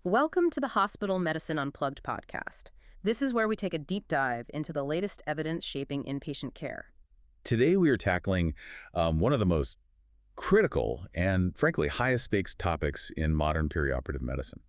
Welcome to the Hospital Medicine Unplugged podcast. This is where we take a deep dive into the latest evidence shaping inpatient care. Today we are tackling one of the most critical and, frankly, highest stakes topics in modern perioperative medicine,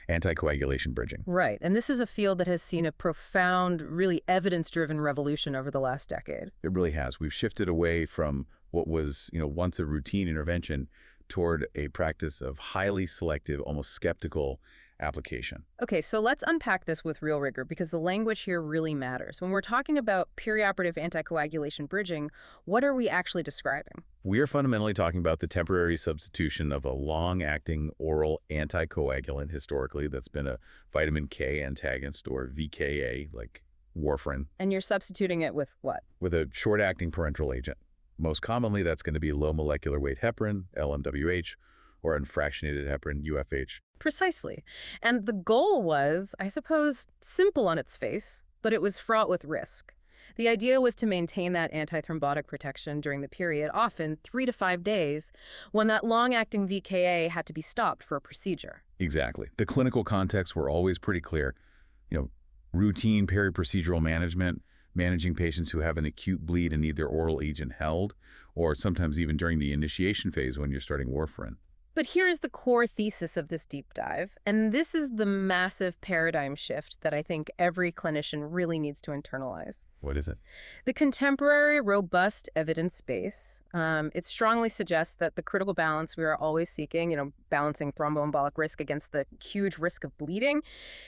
anticoagulation bridging. Right, and this is a field that has seen a profound, really evidence-driven revolution over the last decade. It really has. We've shifted away from what was, once a routine intervention toward a practice of highly selective, almost skeptical application. Okay, so let's unpack this with real rigor because the language here really matters. When we're talking about perioperative anticoagulation bridging, what are we actually describing? We are fundamentally talking about the temporary substitution of a long-acting oral anticoagulant historically that's been a vitamin K antagonist or VKA, like warfarin. And you're substituting it with what? With a short-acting parenteral agent. Most commonly, that's going to be low molecular weight heparin, LMWH, or unfractionated heparin, UFH. Precisely. And the goal was, I suppose, simple on its face, but it was fraught with risk. The idea was to maintain that antithrombotic protection during the period, often 3 to 5 days, when that long-acting VKA had to be stopped for a procedure. Exactly. The clinical contexts were always pretty clear. Routine peri-procedural management, managing patients who have an acute bleed and need their oral agent held, or sometimes even during the initiation phase when you're starting warfarin. But here is the core thesis of this deep dive, and this is the massive paradigm shift that I think every clinician really needs to internalize. What is it? The contemporary, robust evidence base, it strongly suggests that the critical balance we are always seeking, balancing thromboembolic risk against the huge risk of bleeding,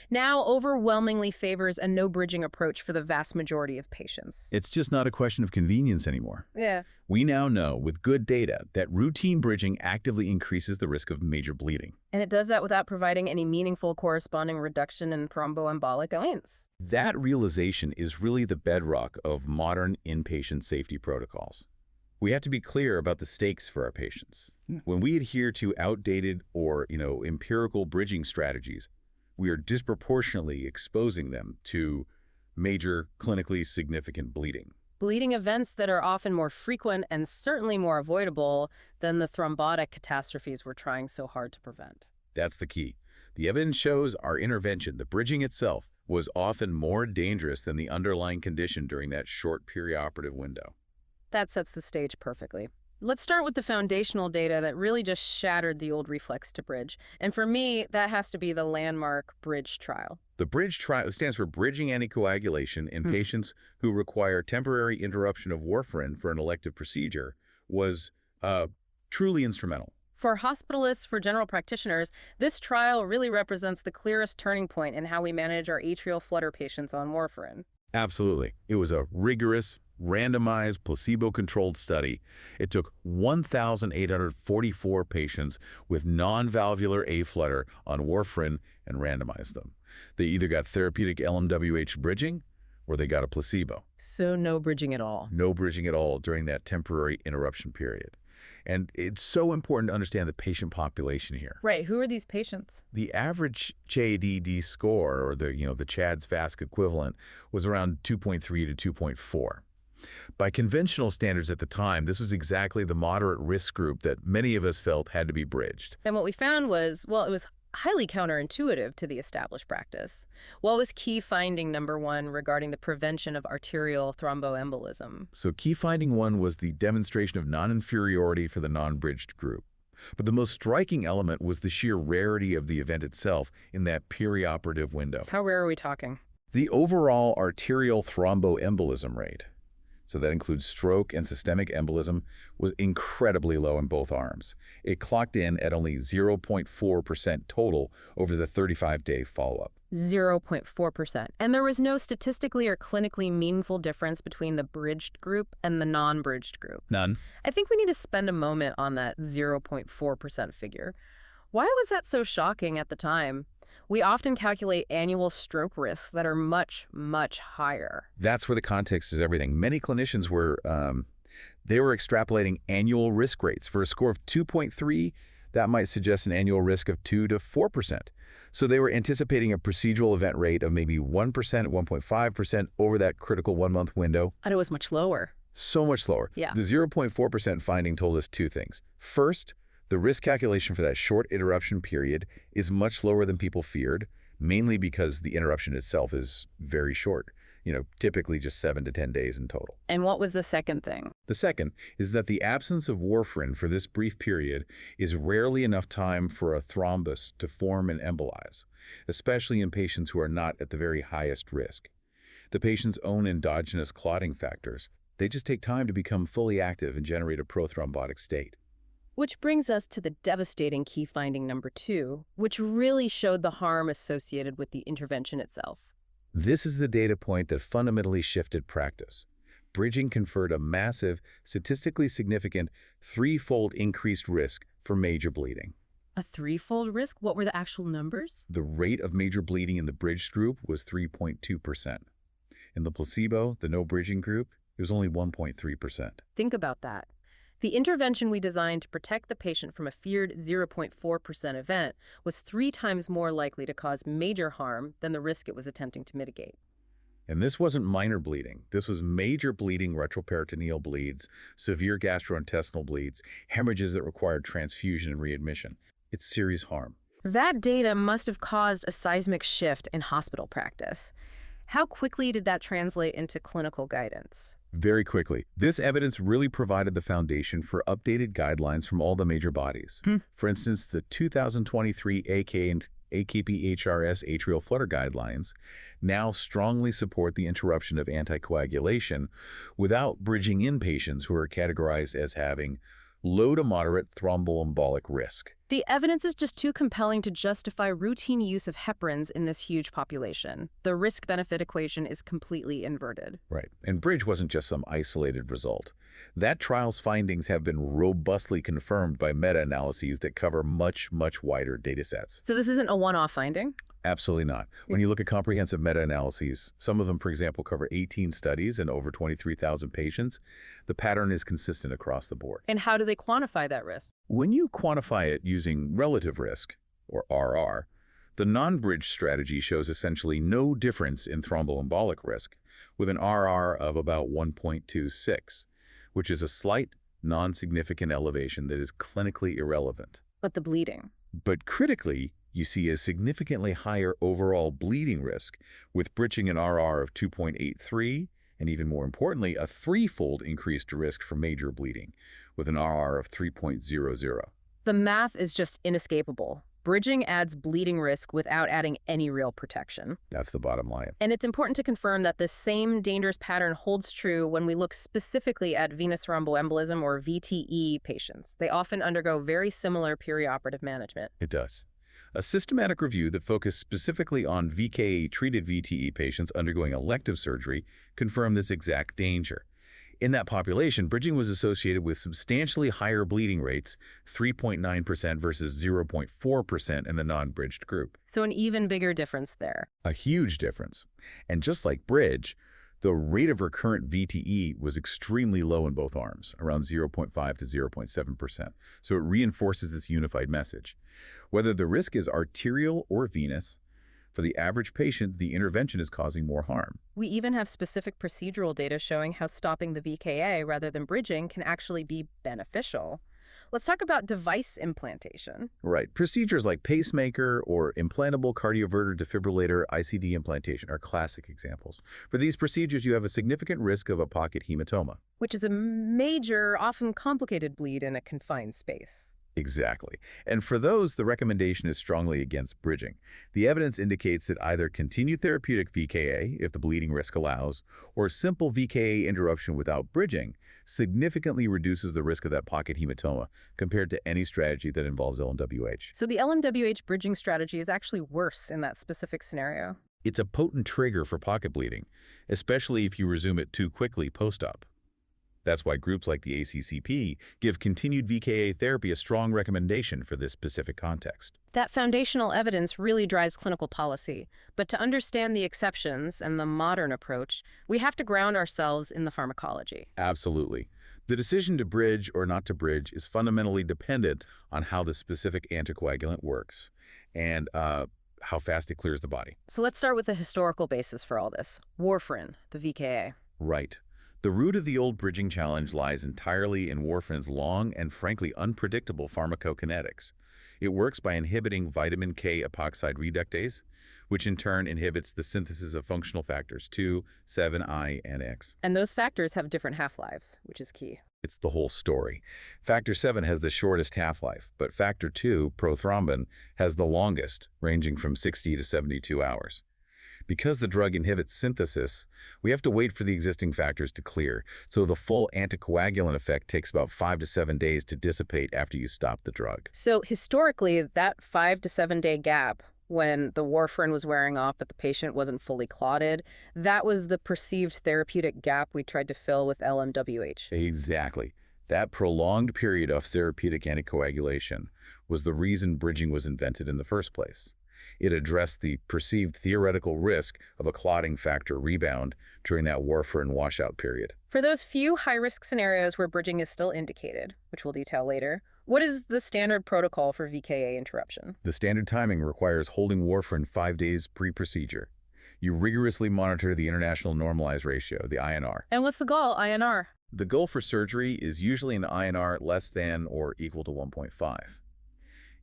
now overwhelmingly favors a no-bridging approach for the vast majority of patients. It's just not a question of convenience anymore. Yeah. We now know with good data that routine bridging actively increases the risk of major bleeding. And it does that without providing any meaningful corresponding reduction in thromboembolic events. That realization is really the bedrock of modern inpatient safety protocols. We have to be clear about the stakes for our patients. When we adhere to outdated or, empirical bridging strategies, we are disproportionately exposing them to major clinically significant bleeding. Bleeding events that are often more frequent and certainly more avoidable than the thrombotic catastrophes we're trying so hard to prevent. That's the key. The evidence shows our intervention, the bridging itself, was often more dangerous than the underlying condition during that short perioperative window. That sets the stage perfectly. Let's start with the foundational data that really just shattered the old reflex to bridge. And for me, that has to be the landmark BRIDGE trial. The BRIDGE trial stands for Bridging Anticoagulation in Patients who require temporary interruption of warfarin for an elective procedure was truly instrumental. For hospitalists, for general practitioners, this trial really represents the clearest turning point in how we manage our atrial flutter patients on warfarin. Absolutely. It was a rigorous, randomized, placebo-controlled study. It took 1,844 patients with non-valvular aflutter on warfarin and randomized them. They either got therapeutic LMWH bridging or they got a placebo. So no bridging at all. No bridging at all during that temporary interruption period. And it's so important to understand the patient population here. Right. Who are these patients? The average CHA₂DS₂-VASc score, or the CHA₂DS₂-VASc equivalent, was around 2.3 to 2.4. By conventional standards at the time, this was exactly the moderate risk group that many of us felt had to be bridged. And what we found was, it was highly counterintuitive to the established practice. What was key finding number one regarding the prevention of arterial thromboembolism? So key finding one was the demonstration of non-inferiority for the non-bridged group. But the most striking element was the sheer rarity of the event itself in that perioperative window. How rare are we talking? The overall arterial thromboembolism rate, so that includes stroke and systemic embolism, was incredibly low in both arms. It clocked in at only 0.4% total over the 35-day follow-up. 0.4%. And there was no statistically or clinically meaningful difference between the bridged group and the non-bridged group. None. I think we need to spend a moment on that 0.4% figure. Why was that so shocking at the time? We often calculate annual stroke risks that are much, much higher. That's where the context is everything. Many clinicians were, they were extrapolating annual risk rates. For a score of 2.3, that might suggest an annual risk of 2 to 4%. So they were anticipating a procedural event rate of maybe 1%, 1.5% over that critical 1-month window. And it was much lower. So much lower. Yeah. The 0.4% finding told us two things. First, The risk calculation for that short interruption period is much lower than people feared, mainly because the interruption itself is very short, typically just 7 to 10 days in total. And what was the second thing? The second is that the absence of warfarin for this brief period is rarely enough time for a thrombus to form and embolize, especially in patients who are not at the very highest risk. The patient's own endogenous clotting factors, they just take time to become fully active and generate a prothrombotic state. Which brings us to the devastating key finding number 2, which really showed the harm associated with the intervention itself. This is the data point that fundamentally shifted practice. Bridging conferred a massive, statistically significant, 3-fold increased risk for major bleeding. A 3-fold risk? What were the actual numbers? The rate of major bleeding in the bridged group was 3.2%. In the placebo, the no bridging group, it was only 1.3%. Think about that. The intervention we designed to protect the patient from a feared 0.4% event was 3 times more likely to cause major harm than the risk it was attempting to mitigate. And this wasn't minor bleeding. This was major bleeding, retroperitoneal bleeds, severe gastrointestinal bleeds, hemorrhages that required transfusion and readmission. It's serious harm. That data must have caused a seismic shift in hospital practice. How quickly did that translate into clinical guidance? Very quickly. This evidence really provided the foundation for updated guidelines from all the major bodies. For instance, the 2023 AK and AKP-HRS atrial flutter guidelines now strongly support the interruption of anticoagulation without bridging in patients who are categorized as having low to moderate thromboembolic risk. The evidence is just too compelling to justify routine use of heparins in this huge population. The risk-benefit equation is completely inverted. Right. And bridge wasn't just some isolated result. That trial's findings have been robustly confirmed by meta-analyses that cover much, much wider data sets. So this isn't a one-off finding? Absolutely not. When you look at comprehensive meta-analyses, some of them, for example, cover 18 studies and over 23,000 patients, the pattern is consistent across the board. And how do they quantify that risk? When you quantify it using relative risk, or RR, the non-bridge strategy shows essentially no difference in thromboembolic risk, with an RR of about 1.26, which is a slight, non-significant elevation that is clinically irrelevant. But the bleeding? But critically, you see a significantly higher overall bleeding risk, with bridging an RR of 2.83, and even more importantly, a 3-fold increased risk for major bleeding, with an RR of 3.00. The math is just inescapable. Bridging adds bleeding risk without adding any real protection. That's the bottom line. And it's important to confirm that this same dangerous pattern holds true when we look specifically at venous thromboembolism, or VTE, patients. They often undergo very similar perioperative management. It does. A systematic review that focused specifically on VKA-treated VTE patients undergoing elective surgery confirmed this exact danger. In that population, bridging was associated with substantially higher bleeding rates, 3.9% versus 0.4% in the non-bridged group. So an even bigger difference there. A huge difference. And just like bridge, the rate of recurrent VTE was extremely low in both arms, around 0.5 to 0.7%. So it reinforces this unified message. Whether the risk is arterial or venous, for the average patient, the intervention is causing more harm. We even have specific procedural data showing how stopping the VKA rather than bridging can actually be beneficial. Let's talk about device implantation. Right. Procedures like pacemaker or implantable cardioverter defibrillator ICD implantation are classic examples. For these procedures, you have a significant risk of a pocket hematoma. Which is a major, often complicated bleed in a confined space. Exactly. And for those, the recommendation is strongly against bridging. The evidence indicates that either continued therapeutic VKA, if the bleeding risk allows, or simple VKA interruption without bridging significantly reduces the risk of that pocket hematoma compared to any strategy that involves LMWH. So the LMWH bridging strategy is actually worse in that specific scenario. It's a potent trigger for pocket bleeding, especially if you resume it too quickly post-op. That's why groups like the ACCP give continued VKA therapy a strong recommendation for this specific context. That foundational evidence really drives clinical policy. But to understand the exceptions and the modern approach, we have to ground ourselves in the pharmacology. Absolutely. The decision to bridge or not to bridge is fundamentally dependent on how the specific anticoagulant works and how fast it clears the body. So let's start with the historical basis for all this. Warfarin, the VKA. Right. The root of the old bridging challenge lies entirely in warfarin's long and frankly unpredictable pharmacokinetics. It works by inhibiting vitamin K epoxide reductase, which in turn inhibits the synthesis of functional factors 2, 7I, and X. And those factors have different half-lives, which is key. It's the whole story. Factor 7 has the shortest half-life, but factor 2, prothrombin, has the longest, ranging from 60 to 72 hours. Because the drug inhibits synthesis, we have to wait for the existing factors to clear, so the full anticoagulant effect takes about 5 to 7 days to dissipate after you stop the drug. So historically, that 5 to 7 day gap when the warfarin was wearing off but the patient wasn't fully clotted, that was the perceived therapeutic gap we tried to fill with LMWH. Exactly. That prolonged period of therapeutic anticoagulation was the reason bridging was invented in the first place. It addressed the perceived theoretical risk of a clotting factor rebound during that warfarin washout period. For those few high-risk scenarios where bridging is still indicated, which we'll detail later, what is the standard protocol for VKA interruption? The standard timing requires holding warfarin 5 days pre-procedure. You rigorously monitor the international normalized ratio, the INR. And what's the goal, INR? The goal for surgery is usually an INR less than or equal to 1.5.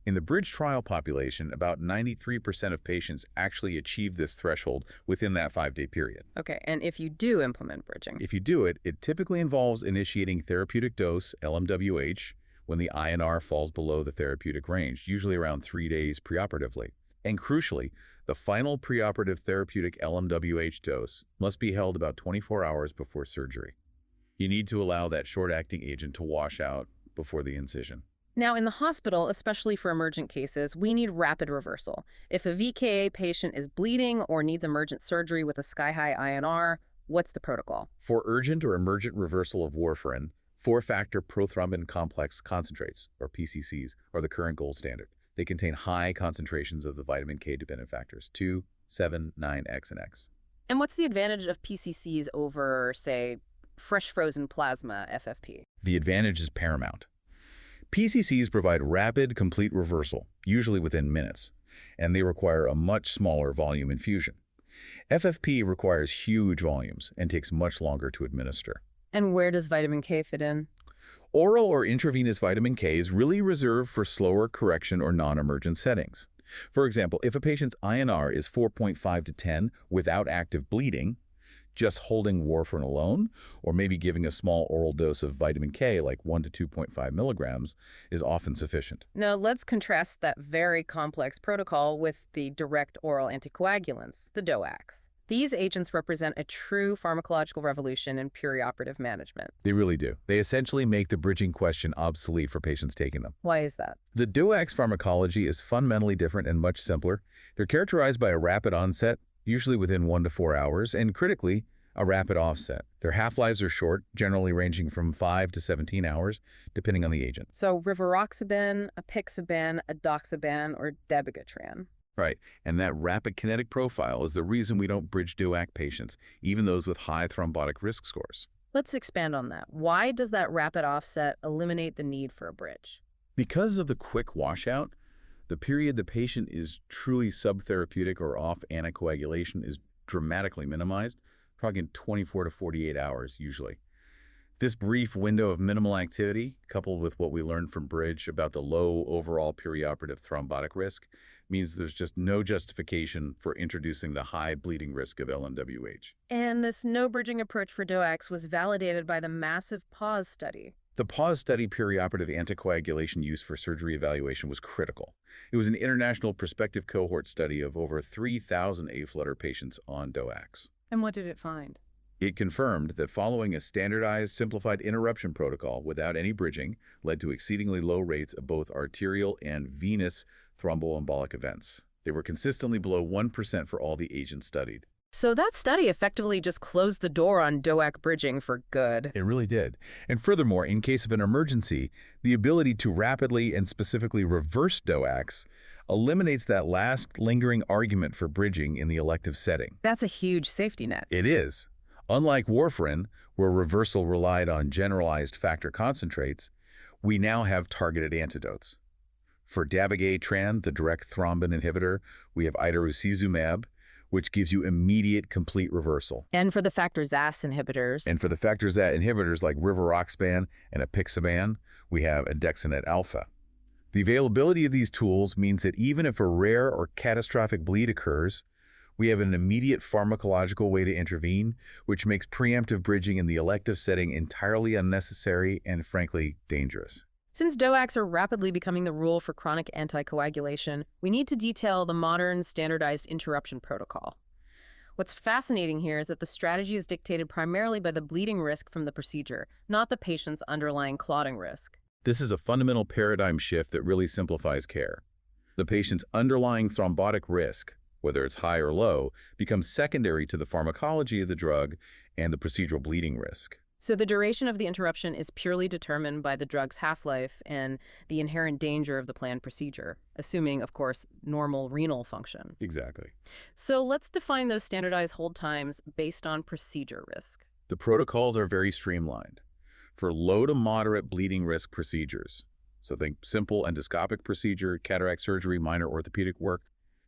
In the bridge trial population, about 93% of patients actually achieve this threshold within that 5-day period. Okay, and if you do implement bridging? If you do it, it typically involves initiating therapeutic dose, LMWH, when the INR falls below the therapeutic range, usually around 3 days preoperatively. And crucially, the final preoperative therapeutic LMWH dose must be held about 24 hours before surgery. You need to allow that short-acting agent to wash out before the incision. Now, in the hospital, especially for emergent cases, we need rapid reversal. If a VKA patient is bleeding or needs emergent surgery with a sky-high INR, what's the protocol? For urgent or emergent reversal of warfarin, 4-factor prothrombin complex concentrates, or PCCs, are the current gold standard. They contain high concentrations of the vitamin K-dependent factors 2, 7, 9, X, and X. And what's the advantage of PCCs over, say, fresh frozen plasma, FFP? The advantage is paramount. PCCs provide rapid, complete reversal, usually within minutes, and they require a much smaller volume infusion. FFP requires huge volumes and takes much longer to administer. And where does vitamin K fit in? Oral or intravenous vitamin K is really reserved for slower correction or non-emergent settings. For example, if a patient's INR is 4.5 to 10 without active bleeding, just holding warfarin alone, or maybe giving a small oral dose of vitamin K, like 1 to 2.5 milligrams, is often sufficient. Now, let's contrast that very complex protocol with the direct oral anticoagulants, the DOACs. These agents represent a true pharmacological revolution in perioperative management. They really do. They essentially make the bridging question obsolete for patients taking them. Why is that? The DOAC's pharmacology is fundamentally different and much simpler. They're characterized by a rapid onset, usually within 1 to 4 hours, and critically, a rapid offset. Their half-lives are short, generally ranging from 5 to 17 hours, depending on the agent. So rivaroxaban, apixaban, edoxaban, or dabigatran. Right, and that rapid kinetic profile is the reason we don't bridge DOAC patients, even those with high thrombotic risk scores. Let's expand on that. Why does that rapid offset eliminate the need for a bridge? Because of the quick washout, the period the patient is truly subtherapeutic or off anticoagulation is dramatically minimized, talking 24 to 48 hours usually. This brief window of minimal activity, coupled with what we learned from bridge about the low overall perioperative thrombotic risk, means there's just no justification for introducing the high bleeding risk of LMWH. And this no-bridging approach for DOACs was validated by the massive PAUSE study. The PAUSE study perioperative anticoagulation use for surgery evaluation was critical. It was an international prospective cohort study of over 3,000 A-flutter patients on DOACs. And what did it find? It confirmed that following a standardized, simplified interruption protocol without any bridging led to exceedingly low rates of both arterial and venous thromboembolic events. They were consistently below 1% for all the agents studied. So that study effectively just closed the door on DOAC bridging for good. It really did. And furthermore, in case of an emergency, the ability to rapidly and specifically reverse DOACs eliminates that last lingering argument for bridging in the elective setting. That's a huge safety net. It is. Unlike warfarin, where reversal relied on generalized factor concentrates, we now have targeted antidotes. For dabigatran, the direct thrombin inhibitor, we have idarucizumab, which gives you immediate complete reversal. And for the factor ZAS inhibitors. And for the factor ZAS inhibitors like rivaroxaban and apixaban, we have andexanet alpha. The availability of these tools means that even if a rare or catastrophic bleed occurs, we have an immediate pharmacological way to intervene, which makes preemptive bridging in the elective setting entirely unnecessary and, frankly, dangerous. Since DOACs are rapidly becoming the rule for chronic anticoagulation, we need to detail the modern standardized interruption protocol. What's fascinating here is that the strategy is dictated primarily by the bleeding risk from the procedure, not the patient's underlying clotting risk. This is a fundamental paradigm shift that really simplifies care. The patient's underlying thrombotic risk, whether it's high or low, becomes secondary to the pharmacology of the drug and the procedural bleeding risk. So the duration of the interruption is purely determined by the drug's half-life and the inherent danger of the planned procedure, assuming, of course, normal renal function. Exactly. So let's define those standardized hold times based on procedure risk. The protocols are very streamlined. For low to moderate bleeding risk procedures, so think simple endoscopic procedure, cataract surgery, minor orthopedic work,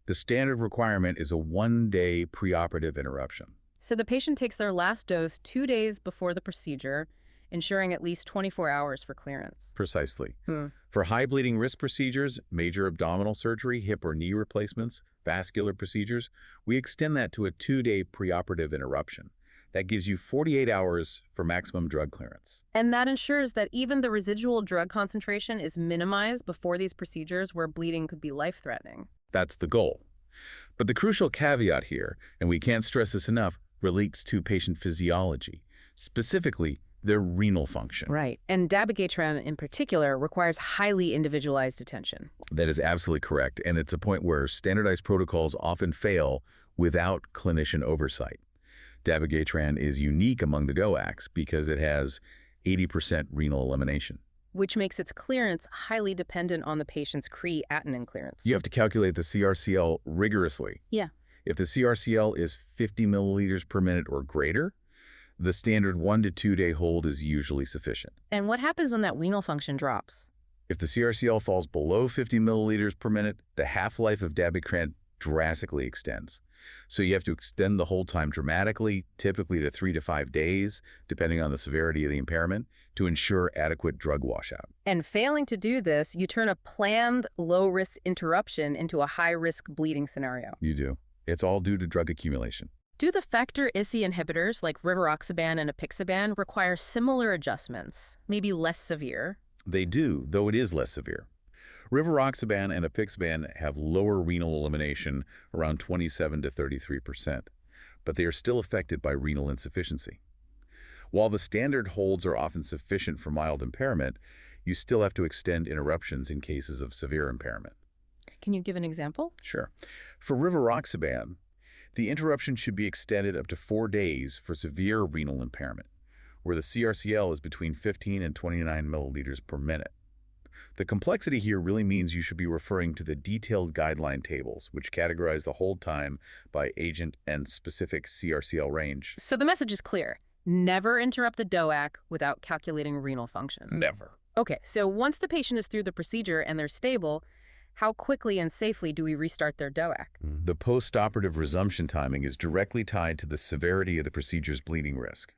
the standard requirement is a 1-day preoperative interruption. So the patient takes their last dose 2 days before the procedure, ensuring at least 24 hours for clearance. Precisely. For high bleeding risk procedures, major abdominal surgery, hip or knee replacements, vascular procedures, we extend that to a 2-day preoperative interruption. That gives you 48 hours for maximum drug clearance. And that ensures that even the residual drug concentration is minimized before these procedures where bleeding could be life-threatening. That's the goal. But the crucial caveat here, and we can't stress this enough, relates to patient physiology, specifically their renal function. Right. And dabigatran in particular requires highly individualized attention. That is absolutely correct, and it's a point where standardized protocols often fail without clinician oversight. Dabigatran is unique among the DOACs because it has 80% renal elimination, which makes its clearance highly dependent on the patient's creatinine clearance. You have to calculate the CRCL rigorously. Yeah. If the CRCL is 50 milliliters per minute or greater, the standard 1 to 2 day hold is usually sufficient. And what happens when that renal function drops? If the CRCL falls below 50 milliliters per minute, the half-life of dabigatran drastically extends. So you have to extend the hold time dramatically, typically to 3 to 5 days, depending on the severity of the impairment, to ensure adequate drug washout. And failing to do this, you turn a planned low-risk interruption into a high-risk bleeding scenario. You do. It's all due to drug accumulation. Do the factor ISI inhibitors like rivaroxaban and apixaban require similar adjustments, maybe less severe? They do, though it is less severe. Rivaroxaban and apixaban have lower renal elimination, around 27 to 33%, but they are still affected by renal insufficiency. While the standard holds are often sufficient for mild impairment, you still have to extend interruptions in cases of severe impairment. Can you give an example? Sure. For rivaroxaban, the interruption should be extended up to 4 days for severe renal impairment, where the CRCL is between 15 and 29 milliliters per minute. The complexity here really means you should be referring to the detailed guideline tables, which categorize the hold time by agent and specific CRCL range. So the message is clear. Never interrupt the DOAC without calculating renal function. Never. Okay, so once the patient is through the procedure and they're stable, how quickly and safely do we restart their DOAC? The post-operative resumption timing is directly tied to the severity of the procedure's bleeding risk.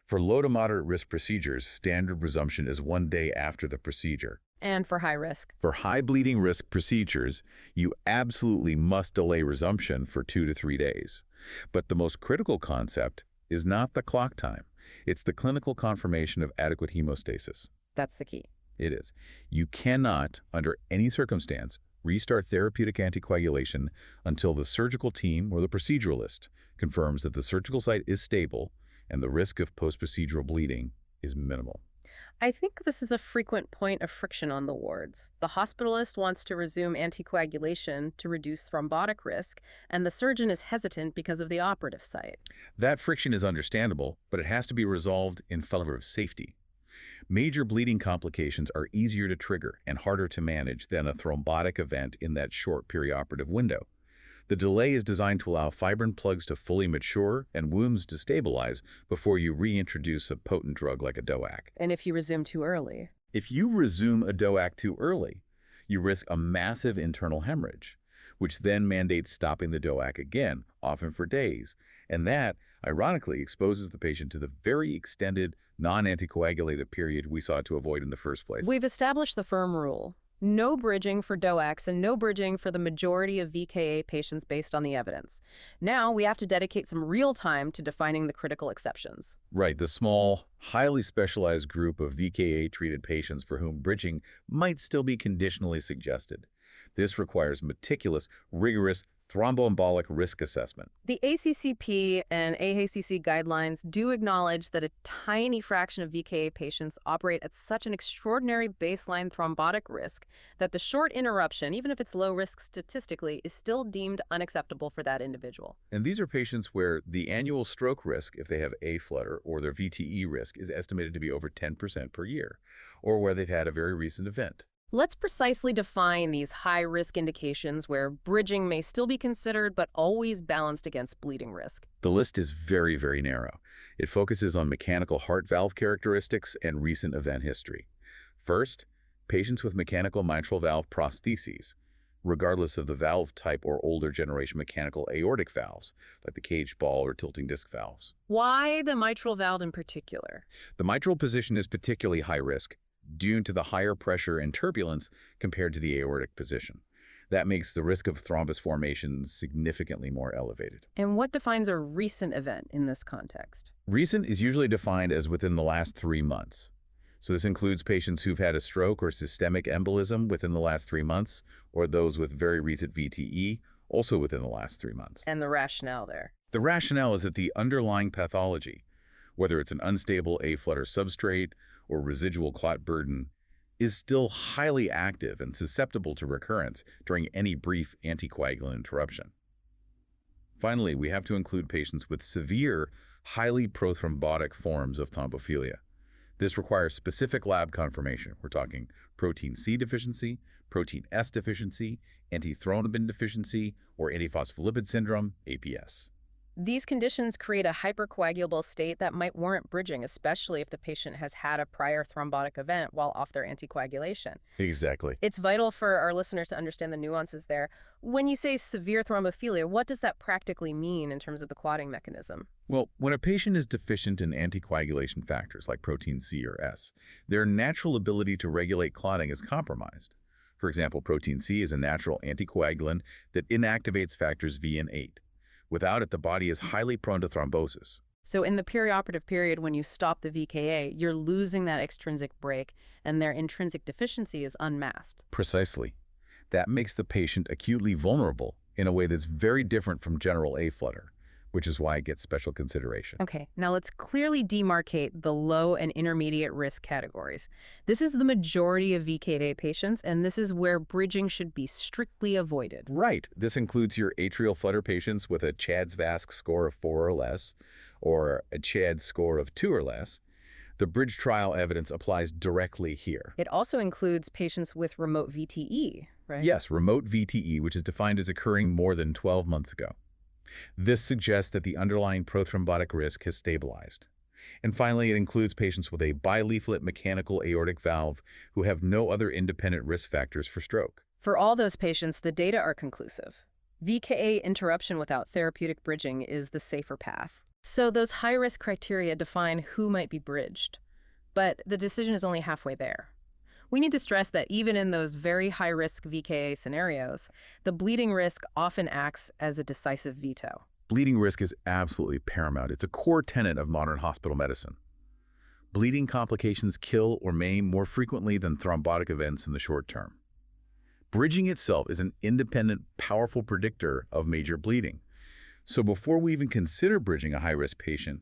For low to moderate risk procedures, standard resumption is 1 day after the procedure. And for high risk? For high bleeding risk procedures, you absolutely must delay resumption for 2 to 3 days. But the most critical concept is not the clock time. It's the clinical confirmation of adequate hemostasis. That's the key. It is. You cannot, under any circumstance, restart therapeutic anticoagulation until the surgical team or the proceduralist confirms that the surgical site is stable and the risk of post-procedural bleeding is minimal. I think this is a frequent point of friction on the wards. The hospitalist wants to resume anticoagulation to reduce thrombotic risk, and the surgeon is hesitant because of the operative site. That friction is understandable, but it has to be resolved in favor of safety. Major bleeding complications are easier to trigger and harder to manage than a thrombotic event in that short perioperative window. The delay is designed to allow fibrin plugs to fully mature and wounds to stabilize before you reintroduce a potent drug like a DOAC. And if you resume too early? If you resume a DOAC too early, you risk a massive internal hemorrhage, which then mandates stopping the DOAC again, often for days. And that, ironically, exposes the patient to the very extended non-anticoagulated period we sought to avoid in the first place. We've established the firm rule. No bridging for DOACs and no bridging for the majority of VKA patients based on the evidence. Now we have to dedicate some real time to defining the critical exceptions. Right, the small, highly specialized group of VKA-treated patients for whom bridging might still be conditionally suggested. This requires meticulous, rigorous thromboembolic risk assessment. The ACCP and AHCC guidelines do acknowledge that a tiny fraction of VKA patients operate at such an extraordinary baseline thrombotic risk that the short interruption, even if it's low risk statistically, is still deemed unacceptable for that individual. And these are patients where the annual stroke risk, if they have a flutter, or their VTE risk, is estimated to be over 10% per year, or where they've had a very recent event. Let's precisely define these high-risk indications where bridging may still be considered but always balanced against bleeding risk. The list is very, very narrow. It focuses on mechanical heart valve characteristics and recent event history. First, patients with mechanical mitral valve prostheses, regardless of the valve type or older generation mechanical aortic valves, like the caged ball or tilting disc valves. Why the mitral valve in particular? The mitral position is particularly high risk, due to the higher pressure and turbulence compared to the aortic position. That makes the risk of thrombus formation significantly more elevated. And what defines a recent event in this context? Recent is usually defined as within the last 3 months. So this includes patients who've had a stroke or systemic embolism within the last 3 months, or those with very recent VTE, also within the last 3 months. And the rationale there? The rationale is that the underlying pathology, whether it's an unstable A-flutter substrate or residual clot burden, is still highly active and susceptible to recurrence during any brief anticoagulant interruption. Finally, we have to include patients with severe, highly prothrombotic forms of thrombophilia. This requires specific lab confirmation. We're talking protein C deficiency, protein S deficiency, antithrombin deficiency, or antiphospholipid syndrome, APS. These conditions create a hypercoagulable state that might warrant bridging, especially if the patient has had a prior thrombotic event while off their anticoagulation. Exactly. It's vital for our listeners to understand the nuances there. When you say severe thrombophilia, what does that practically mean in terms of the clotting mechanism? Well, when a patient is deficient in anticoagulation factors like protein C or S, their natural ability to regulate clotting is compromised. For example, protein C is a natural anticoagulant that inactivates factors V and 8. Without it, the body is highly prone to thrombosis. So in the perioperative period, when you stop the VKA, you're losing that extrinsic brake, and their intrinsic deficiency is unmasked. Precisely. That makes the patient acutely vulnerable in a way that's very different from general A-flutter, which is why it gets special consideration. Okay, now let's clearly demarcate the low and intermediate risk categories. This is the majority of VKA patients, and this is where bridging should be strictly avoided. Right. This includes your atrial flutter patients with a CHA₂DS₂-VASc score of 4 or less, or a CHA₂DS₂ score of 2 or less. The bridge trial evidence applies directly here. It also includes patients with remote VTE, right? Yes, remote VTE, which is defined as occurring more than 12 months ago. This suggests that the underlying prothrombotic risk has stabilized. And finally, it includes patients with a bileaflet mechanical aortic valve who have no other independent risk factors for stroke. For all those patients, the data are conclusive. VKA interruption without therapeutic bridging is the safer path. So those high-risk criteria define who might be bridged. But the decision is only halfway there. We need to stress that even in those very high-risk VKA scenarios, the bleeding risk often acts as a decisive veto. Bleeding risk is absolutely paramount. It's a core tenet of modern hospital medicine. Bleeding complications kill or maim more frequently than thrombotic events in the short term. Bridging itself is an independent, powerful predictor of major bleeding. So before we even consider bridging a high-risk patient,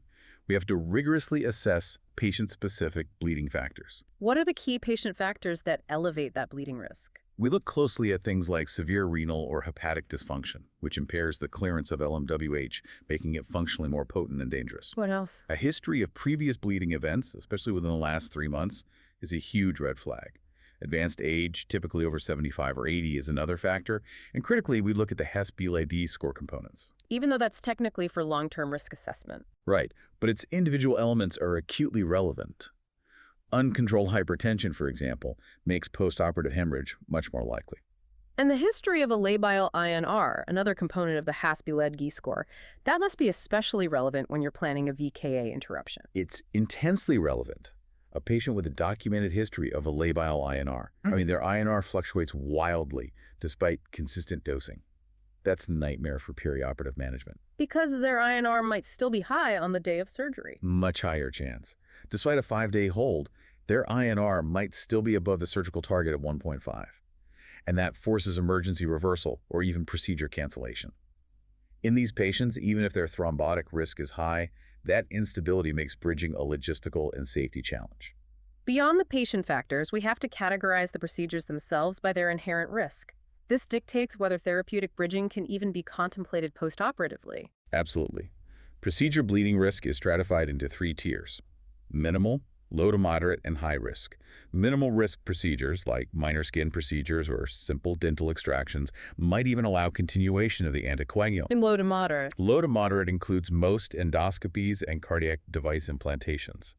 we have to rigorously assess patient-specific bleeding factors. What are the key patient factors that elevate that bleeding risk? We look closely at things like severe renal or hepatic dysfunction, which impairs the clearance of LMWH, making it functionally more potent and dangerous. What else? A history of previous bleeding events, especially within the last 3 months, is a huge red flag. Advanced age, typically over 75 or 80, is another factor. And critically, we look at the HAS-BLED score components. Even though that's technically for long-term risk assessment. Right, but its individual elements are acutely relevant. Uncontrolled hypertension, for example, makes postoperative hemorrhage much more likely. And the history of a labile INR, another component of the HAS-BLED score, that must be especially relevant when you're planning a VKA interruption. It's intensely relevant. A patient with a documented history of a labile INR. I mean, their INR fluctuates wildly despite consistent dosing. That's a nightmare for perioperative management. Because their INR might still be high on the day of surgery. Much higher chance. Despite a 5-day hold, their INR might still be above the surgical target at 1.5. And that forces emergency reversal or even procedure cancellation. In these patients, even if their thrombotic risk is high, that instability makes bridging a logistical and safety challenge. Beyond the patient factors, we have to categorize the procedures themselves by their inherent risk. This dictates whether therapeutic bridging can even be contemplated postoperatively. Absolutely. Procedure bleeding risk is stratified into 3 tiers: minimal, low to moderate, and high risk. Minimal risk procedures, like minor skin procedures or simple dental extractions, might even allow continuation of the anticoagulant. And low to moderate. Low to moderate includes most endoscopies and cardiac device implantations.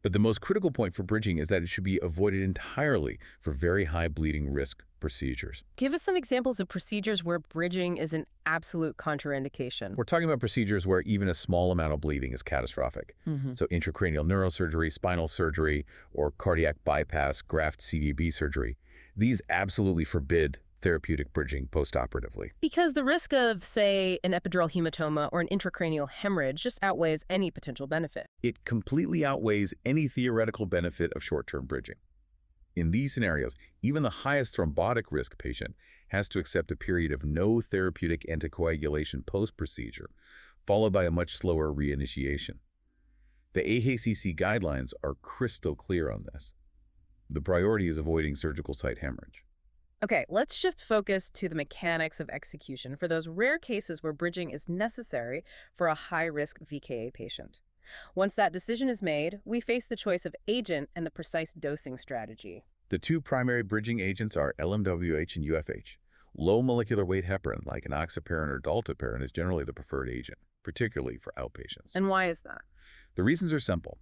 But the most critical point for bridging is that it should be avoided entirely for very high bleeding risk procedures. Give us some examples of procedures where bridging is an absolute contraindication. We're talking about procedures where even a small amount of bleeding is catastrophic. So intracranial neurosurgery, spinal surgery, or cardiac bypass, graft CVB surgery. These absolutely forbid therapeutic bridging postoperatively. Because the risk of, say, an epidural hematoma or an intracranial hemorrhage just outweighs any potential benefit. It completely outweighs any theoretical benefit of short-term bridging. In these scenarios, even the highest thrombotic risk patient has to accept a period of no therapeutic anticoagulation post-procedure, followed by a much slower reinitiation. The AHCC guidelines are crystal clear on this. The priority is avoiding surgical site hemorrhage. Okay, let's shift focus to the mechanics of execution for those rare cases where bridging is necessary for a high-risk VKA patient. Once that decision is made, we face the choice of agent and the precise dosing strategy. The 2 primary bridging agents are LMWH and UFH. Low molecular weight heparin, like enoxaparin or dalteparin, is generally the preferred agent, particularly for outpatients. And why is that? The reasons are simple: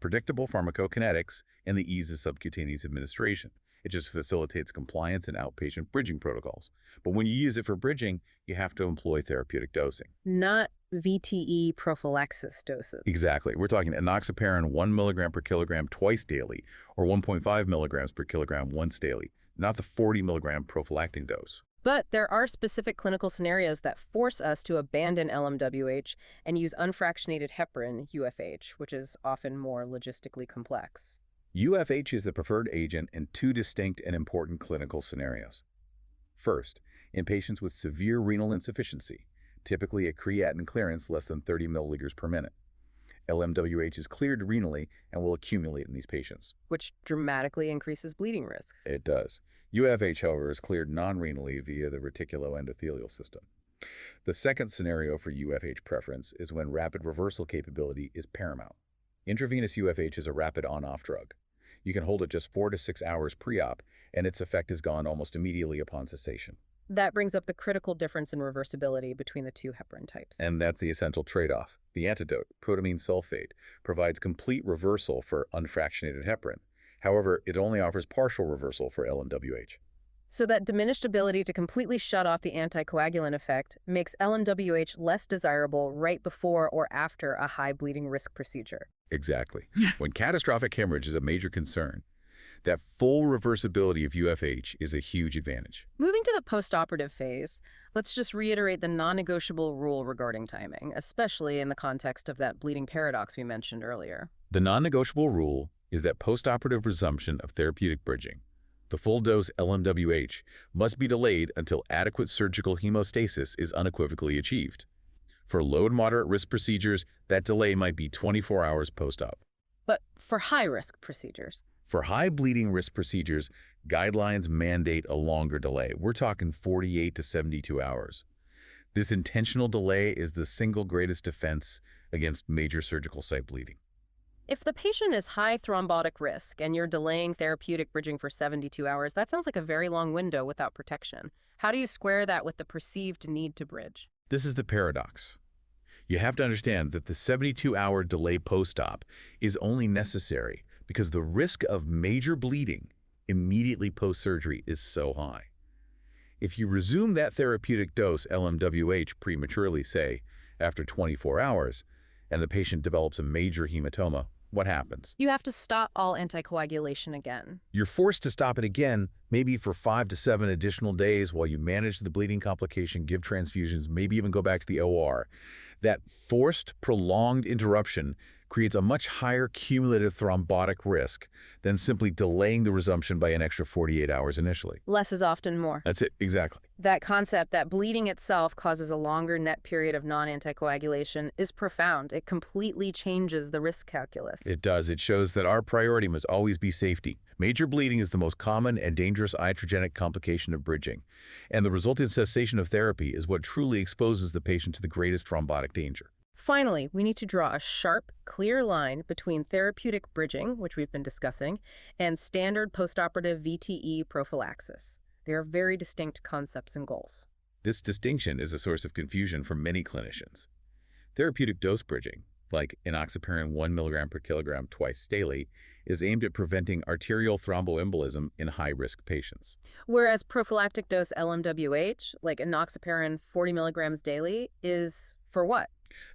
predictable pharmacokinetics and the ease of subcutaneous administration. It just facilitates compliance in outpatient bridging protocols. But when you use it for bridging, you have to employ therapeutic dosing. Not VTE prophylaxis doses. Exactly. We're talking enoxaparin 1 milligram per kilogram twice daily, or 1.5 milligrams per kilogram once daily, not the 40 milligram prophylactic dose. But there are specific clinical scenarios that force us to abandon LMWH and use unfractionated heparin, UFH, which is often more logistically complex. UFH is the preferred agent in 2 distinct and important clinical scenarios. First, in patients with severe renal insufficiency, typically a creatinine clearance less than 30 milliliters per minute. LMWH is cleared renally and will accumulate in these patients. Which dramatically increases bleeding risk. It does. UFH, however, is cleared non-renally via the reticuloendothelial system. The second scenario for UFH preference is when rapid reversal capability is paramount. Intravenous UFH is a rapid on-off drug. You can hold it just 4 to 6 hours pre-op, and its effect is gone almost immediately upon cessation. That brings up the critical difference in reversibility between the 2 heparin types. And that's the essential trade-off. The antidote, protamine sulfate, provides complete reversal for unfractionated heparin. However, it only offers partial reversal for LMWH. So that diminished ability to completely shut off the anticoagulant effect makes LMWH less desirable right before or after a high bleeding risk procedure. Exactly. When catastrophic hemorrhage is a major concern, that full reversibility of UFH is a huge advantage. Moving to the postoperative phase, let's just reiterate the non-negotiable rule regarding timing, especially in the context of that bleeding paradox we mentioned earlier. The non-negotiable rule is that postoperative resumption of therapeutic bridging, the full dose LMWH, must be delayed until adequate surgical hemostasis is unequivocally achieved. For low and moderate risk procedures, that delay might be 24 hours post-op. But for high-risk procedures? For high bleeding risk procedures, guidelines mandate a longer delay. We're talking 48 to 72 hours. This intentional delay is the single greatest defense against major surgical site bleeding. If the patient is high thrombotic risk and you're delaying therapeutic bridging for 72 hours, that sounds like a very long window without protection. How do you square that with the perceived need to bridge? This is the paradox. You have to understand that the 72-hour delay post-op is only necessary because the risk of major bleeding immediately post-surgery is so high. If you resume that therapeutic dose LMWH prematurely, say, after 24 hours, and the patient develops a major hematoma, what happens? You have to stop all anticoagulation again. You're forced to stop it again, maybe for 5 to 7 additional days while you manage the bleeding complication, give transfusions, maybe even go back to the OR. That forced, prolonged interruption creates a much higher cumulative thrombotic risk than simply delaying the resumption by an extra 48 hours initially. Less is often more. That's it, exactly. That concept that bleeding itself causes a longer net period of non-anticoagulation is profound. It completely changes the risk calculus. It does. It shows that our priority must always be safety. Major bleeding is the most common and dangerous iatrogenic complication of bridging, and the resultant cessation of therapy is what truly exposes the patient to the greatest thrombotic danger. Finally, we need to draw a sharp, clear line between therapeutic bridging, which we've been discussing, and standard postoperative VTE prophylaxis. They are very distinct concepts and goals. This distinction is a source of confusion for many clinicians. Therapeutic dose bridging, like enoxaparin 1 mg per kilogram twice daily, is aimed at preventing arterial thromboembolism in high-risk patients. Whereas prophylactic dose LMWH, like enoxaparin 40 milligrams daily, is for what?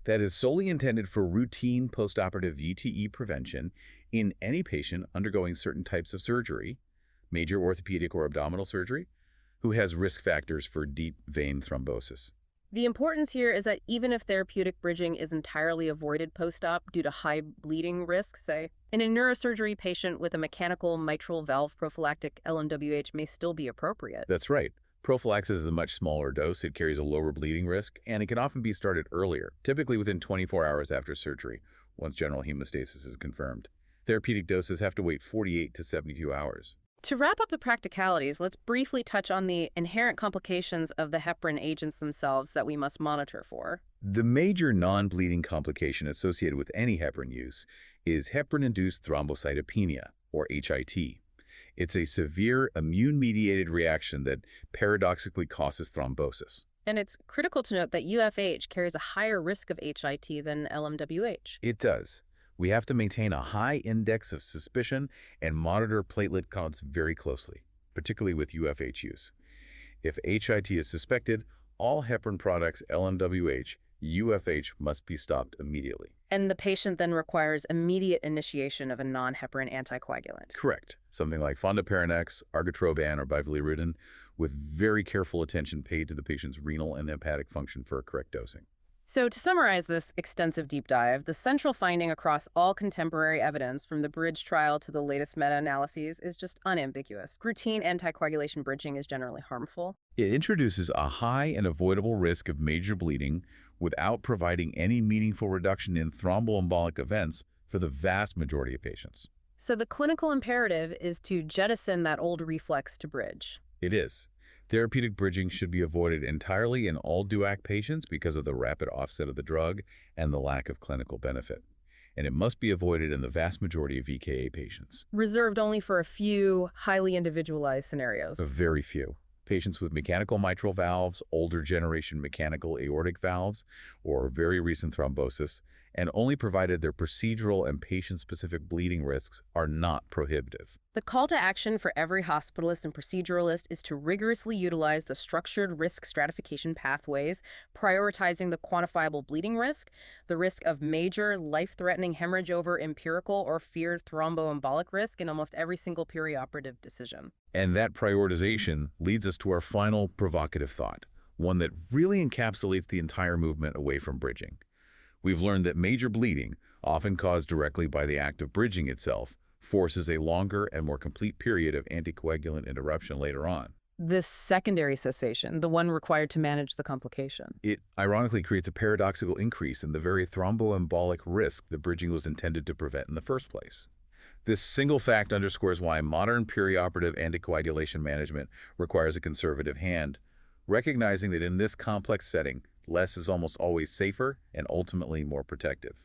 That is solely intended for routine postoperative VTE prevention in any patient undergoing certain types of surgery, major orthopedic or abdominal surgery, who has risk factors for deep vein thrombosis. The importance here is that even if therapeutic bridging is entirely avoided post-op due to high bleeding risks, say, in a neurosurgery patient with a mechanical mitral valve prophylactic LMWH may still be appropriate. That's right. Prophylaxis is a much smaller dose, it carries a lower bleeding risk, and it can often be started earlier, typically within 24 hours after surgery, once general hemostasis is confirmed. Therapeutic doses have to wait 48 to 72 hours. To wrap up the practicalities, let's briefly touch on the inherent complications of the heparin agents themselves that we must monitor for. The major non-bleeding complication associated with any heparin use is heparin-induced thrombocytopenia, or HIT. It's a severe immune-mediated reaction that paradoxically causes thrombosis. And it's critical to note that UFH carries a higher risk of HIT than LMWH. It does. We have to maintain a high index of suspicion and monitor platelet counts very closely, particularly with UFH use. If HIT is suspected, all heparin products, LMWH, UFH must be stopped immediately. And the patient then requires immediate initiation of a non-heparin anticoagulant. Correct. Something like fondaparin X, argatroban, or bivalirudin, with very careful attention paid to the patient's renal and hepatic function for a correct dosing. So to summarize this extensive deep dive, the central finding across all contemporary evidence from the bridge trial to the latest meta-analyses is just unambiguous. Routine anticoagulation bridging is generally harmful. It introduces a high and avoidable risk of major bleeding without providing any meaningful reduction in thromboembolic events for the vast majority of patients. So the clinical imperative is to jettison that old reflex to bridge. It is. Therapeutic bridging should be avoided entirely in all DUAC patients because of the rapid offset of the drug and the lack of clinical benefit. And it must be avoided in the vast majority of VKA patients. Reserved only for a few highly individualized scenarios. A very few. Patients with mechanical mitral valves, older generation mechanical aortic valves, or very recent thrombosis, and only provided their procedural and patient-specific bleeding risks are not prohibitive. The call to action for every hospitalist and proceduralist is to rigorously utilize the structured risk stratification pathways, prioritizing the quantifiable bleeding risk, the risk of major life-threatening hemorrhage over empirical or feared thromboembolic risk in almost every single perioperative decision. And that prioritization leads us to our final provocative thought, one that really encapsulates the entire movement away from bridging. We've learned that major bleeding, often caused directly by the act of bridging itself, forces a longer and more complete period of anticoagulant interruption later on. This secondary cessation, the one required to manage the complication. It ironically creates a paradoxical increase in the very thromboembolic risk that bridging was intended to prevent in the first place. This single fact underscores why modern perioperative anticoagulation management requires a conservative hand, recognizing that in this complex setting, less is almost always safer and ultimately more protective.